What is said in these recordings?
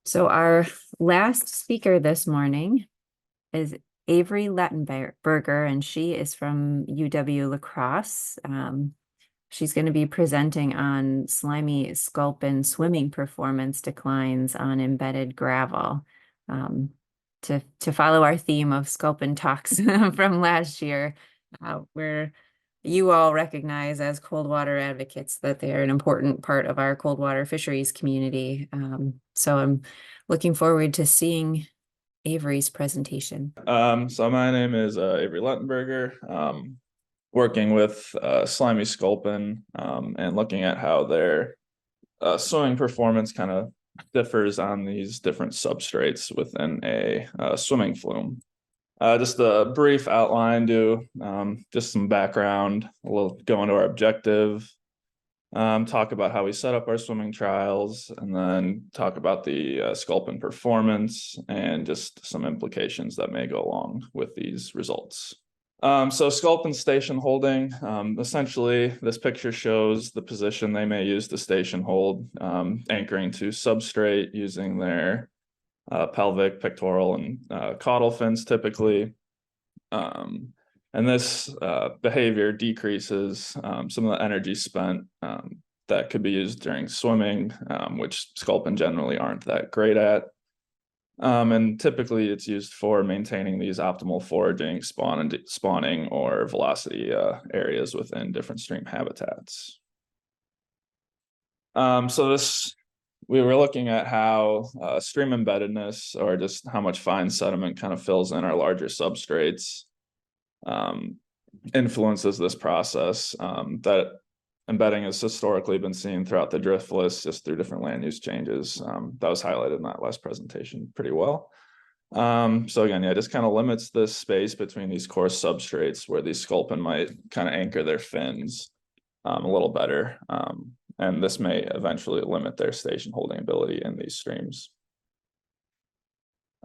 So our last speaker this morning is Avery Lettenberger, and she is from UW-La Crosse. She's going to be presenting on Slimy Sculpin swimming performance declines on embedded gravel. Um, to follow our theme of Sculpin talks from last year, where you all recognize as cold water advocates that they are an important part of our cold water fisheries community. So I'm looking forward to seeing Avery's presentation. So my name is Avery Lettenberger, working with Slimy Sculpin and looking at how their swimming performance kind of differs on these different substrates within a swimming flume. Just a brief outline, just some background, we'll go into our objective, talk about how we set up our swimming trials, and then talk about the sculpin performance and just some implications that may go along with these results. So sculpin station holding, essentially this picture shows the position they may use to station hold, anchoring to substrate using their pelvic, pectoral, and caudal fins typically. And this behavior decreases some of the energy spent that could be used during swimming, which sculpin generally aren't that great at. And typically it's used for maintaining these optimal foraging, spawning, or velocity areas within different stream habitats. We were looking at how stream embeddedness, or just how much fine sediment kind of fills in our larger substrates, influences this process. That embedding has historically been seen throughout the Driftless, just through different land use changes. That was highlighted in that last presentation pretty well. So again, yeah, just kind of limits the space between these coarse substrates where these sculpin might kind of anchor their fins a little better. And this may eventually limit their station holding ability in these streams.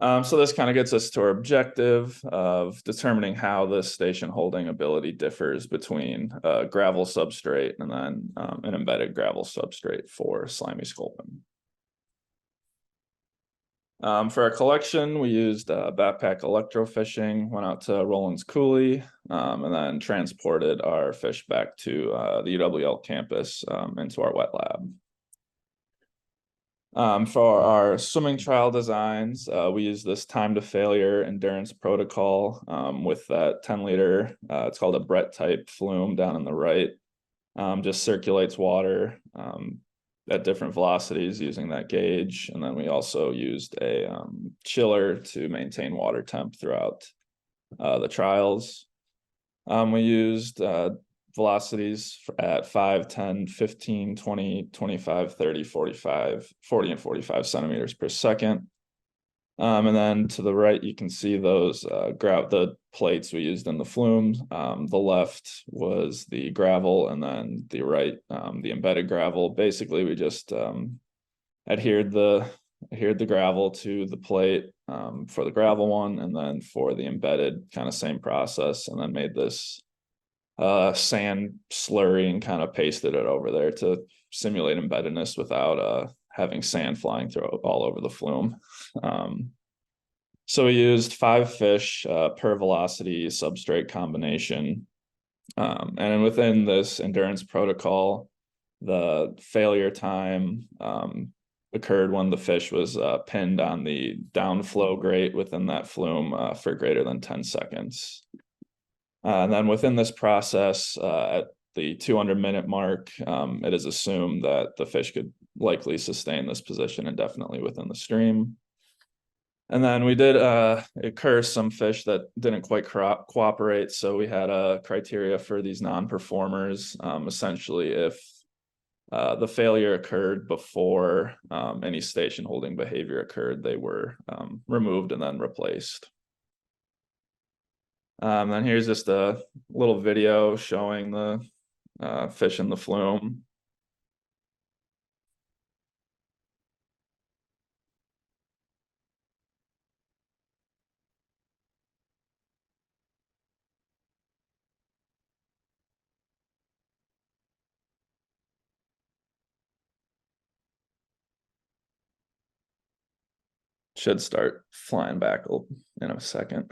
So this kind of gets us to our objective of determining how this station holding ability differs between a gravel substrate and then an embedded gravel substrate for slimy sculpin. For our collection, we used backpack electrofishing, went out to Roland's Coulee, and then transported our fish back to the UWL campus into our wet lab. For our swimming trial designs, we use this time to failure endurance protocol with that 10-liter, it's called a Brett type flume down on the right. Just circulates water at different velocities using that gauge. And then we also used a chiller to maintain water temp throughout the trials. We used velocities at 5, 10, 15, 20, 25, 30, 45, 40, and 45 centimeters per second. And then to the right, you can see those the plates we used in the flume. The left was the gravel, and then the right, the embedded gravel. Basically, we just adhered the gravel to the plate for the gravel one, and then for the embedded, kind of same process, and then made this sand slurry and kind of pasted it over there to simulate embeddedness without having sand flying through all over the flume. So we used 5 fish per velocity substrate combination. And within this endurance protocol, the failure time occurred when the fish was pinned on the downflow grate within that flume for greater than 10 seconds. And then within this process, at the 200-minute mark, it is assumed that the fish could likely sustain this position indefinitely within the stream. And then we did occur some fish that didn't quite cooperate. So we had a criteria for these non-performers. Essentially, if the failure occurred before any station holding behavior occurred, they were removed and then replaced. Then here's just a little video showing the fish in the flume. should start flying back in a second.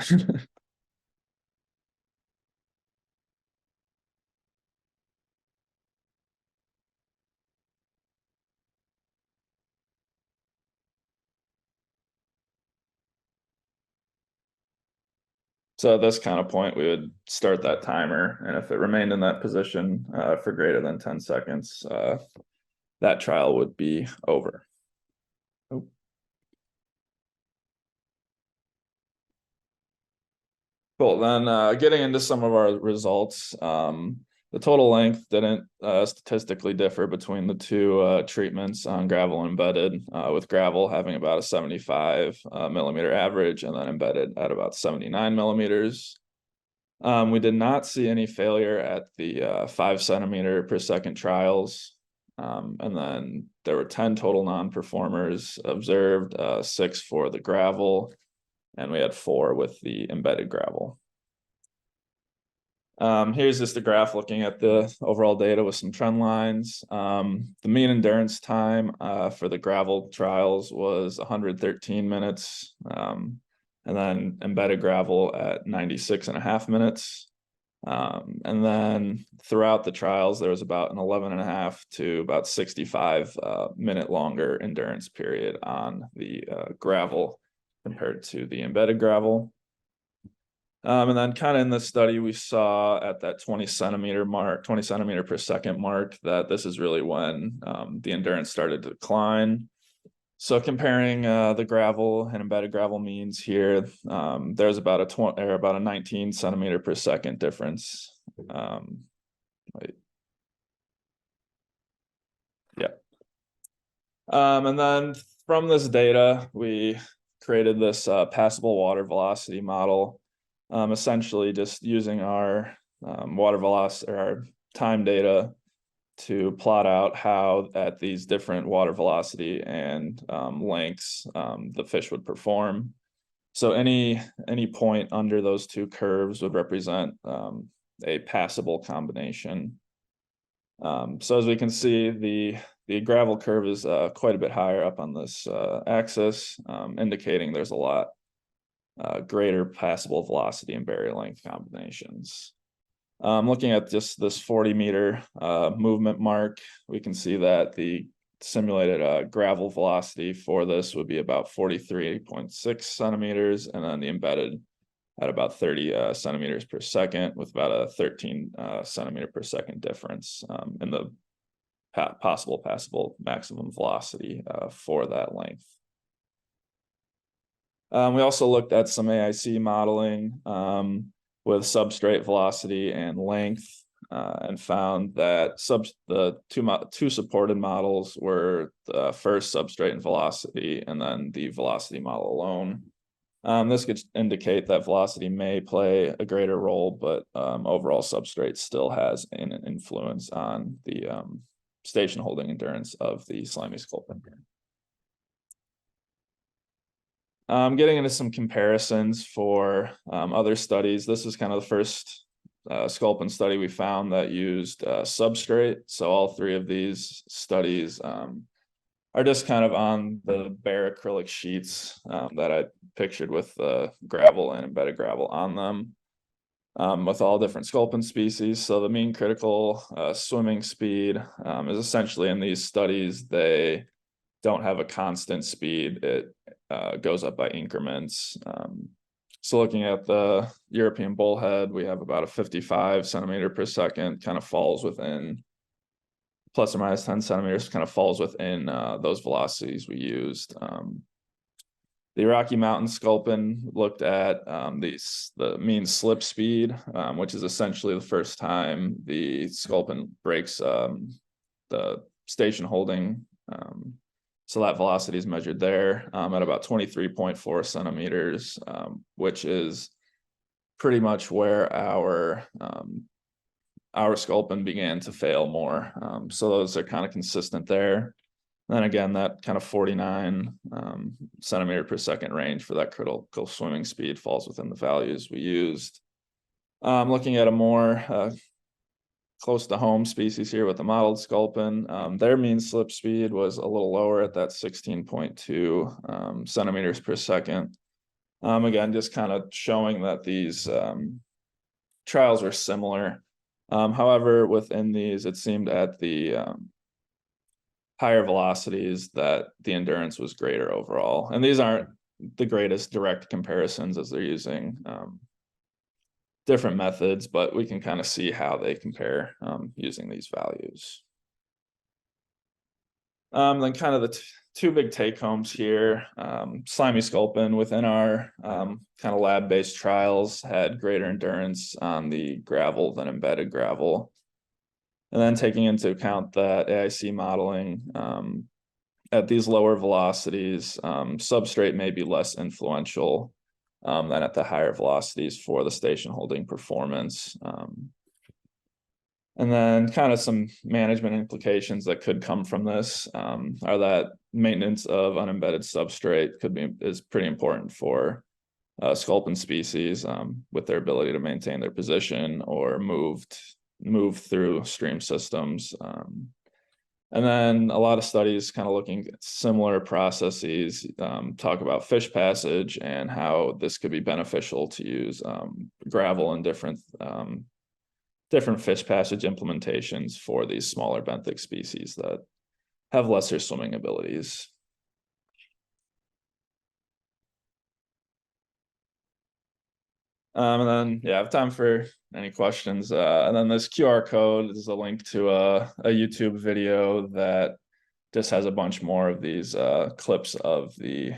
So at this kind of point, we would start that timer, and if it remained in that position for greater than 10 seconds, that trial would be over. Oh. Cool. Then getting into some of our results, the total length didn't statistically differ between the two treatments on gravel and embedded, with gravel having about a 75 millimeter average and then embedded at about 79 millimeters. We did not see any failure at the 5 centimeter per second trials. And then there were 10 total non-performers observed, 6 for the gravel, and we had 4 with the embedded gravel. Here's just a graph looking at the overall data with some trend lines. The mean endurance time for the gravel trials was 113 minutes, and then embedded gravel at 96.5 minutes. And then throughout the trials, there was about an 11.5 to about 65 minute longer endurance period on the gravel compared to the embedded gravel. And then kind of in this study, we saw at that 20 centimeter per second mark, that this is really when the endurance started to decline. So comparing the gravel and embedded gravel means here, there's about a 19 centimeter per second difference. Wait. Yeah. And then from this data, we created this passable water velocity model, essentially just using our water velocity or our time data to plot out how at these different water velocity and lengths the fish would perform. So any point under those two curves would represent a passable combination. So as we can see, the gravel curve is quite a bit higher up on this axis, indicating there's a lot greater passable velocity and barrier length combinations. Looking at just this 40 meter movement mark, we can see that the simulated gravel velocity for this would be about 43.6 centimeters, and then the embedded at about 30 centimeters per second, with about a 13 centimeter per second difference in the possible passable maximum velocity for that length. We also looked at some AIC modeling with substrate velocity and length, and found that the two supported models were the first substrate and velocity, and then the velocity model alone. This could indicate that velocity may play a greater role, but overall substrate still has an influence on the station holding endurance of the Slimy Sculpin. Getting into some comparisons for other studies. This is kind of the first Sculpin study we found that used substrate. So all 3 of these studies are just kind of on the bare acrylic sheets that I pictured with the gravel and embedded gravel on them, with all different Sculpin species. So the mean critical swimming speed is essentially, in these studies, they don't have a constant speed. It goes up by increments. So looking at the European bullhead, we have about a 55 centimeter per second, kind of falls within plus or minus 10 centimeters, kind of falls within those velocities we used. The Rocky Mountain Sculpin looked at the mean slip speed, which is essentially the first time the Sculpin breaks the station holding. So that velocity is measured there at about 23.4 centimeters, which is pretty much where our Sculpin began to fail more. So those are kind of consistent there. Then again, that kind of 49 centimeter per second range for that critical swimming speed falls within the values we used. Looking at a more close to home species here with the mottled sculpin. Their mean slip speed was a little lower at that 16.2 centimeters per second. Again, just kind of showing that these trials were similar. However, within these, it seemed at the higher velocities that the endurance was greater overall. And these aren't the greatest direct comparisons, as they're using different methods, but we can kind of see how they compare using these values. Then kind of the two big take homes here. Slimy Sculpin within our kind of lab-based trials had greater endurance on the gravel than embedded gravel. And then taking into account that AIC modeling at these lower velocities, substrate may be less influential than at the higher velocities for the station holding performance. And then kind of some management implications that could come from this are that maintenance of unembedded substrate is pretty important for sculpin species with their ability to maintain their position or move through stream systems. And then a lot of studies kind of looking at similar processes, talk about fish passage and how this could be beneficial to use gravel in different fish passage implementations for these smaller benthic species that have lesser swimming abilities. And then, yeah, I have time for any questions. And then this QR code is a link to a YouTube video that just has a bunch more of these clips of the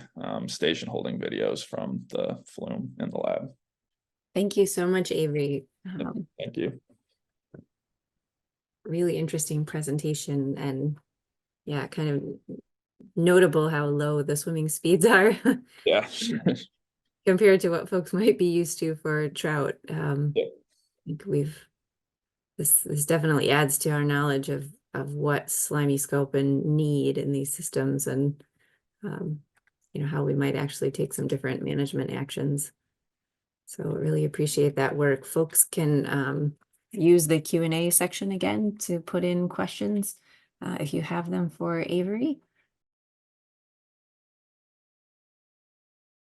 station holding videos from the flume in the lab. Thank you so much, Avery. Thank you. Really interesting presentation, and yeah, kind of notable how low the swimming speeds are. Yeah. Compared to what folks might be used to for trout. I think this definitely adds to our knowledge of what slimy sculpin need in these systems, and how we might actually take some different management actions. So really appreciate that work. Folks can use the Q&A section again to put in questions if you have them for Avery.